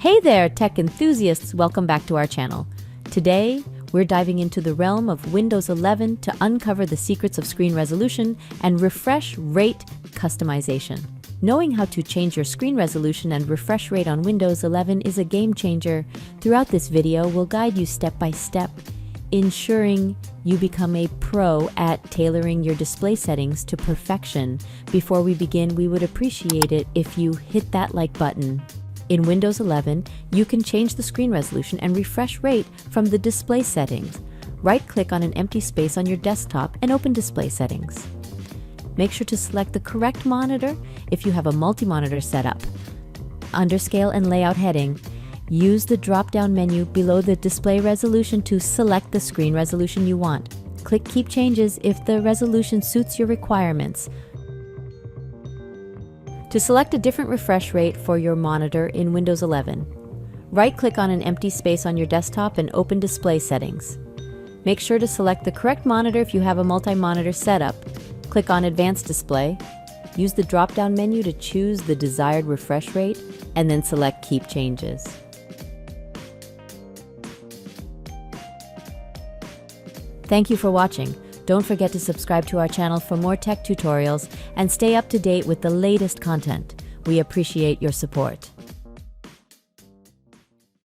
Hey there, tech enthusiasts! Welcome back to our channel. Today, we're diving into the realm of Windows 11 to uncover the secrets of screen resolution and refresh rate customization. Knowing how to change your screen resolution and refresh rate on Windows 11 is a game changer. Throughout this video, we'll guide you step by step, ensuring you become a pro at tailoring your display settings to perfection. Before we begin, we would appreciate it if you hit that like button. In Windows 11, you can change the screen resolution and refresh rate from the display settings. Right-click on an empty space on your desktop and open Display Settings. Make sure to select the correct monitor if you have a multi-monitor setup. Under Scale and Layout heading, use the drop-down menu below the display resolution to select the screen resolution you want. Click Keep Changes if the resolution suits your requirements. To select a different refresh rate for your monitor in Windows 11, right-click on an empty space on your desktop and open Display Settings. Make sure to select the correct monitor if you have a multi-monitor setup. Click on Advanced Display. Use the drop-down menu to choose the desired refresh rate, and then select Keep Changes. Thank you for watching. Don't forget to subscribe to our channel for more tech tutorials and stay up to date with the latest content. We appreciate your support.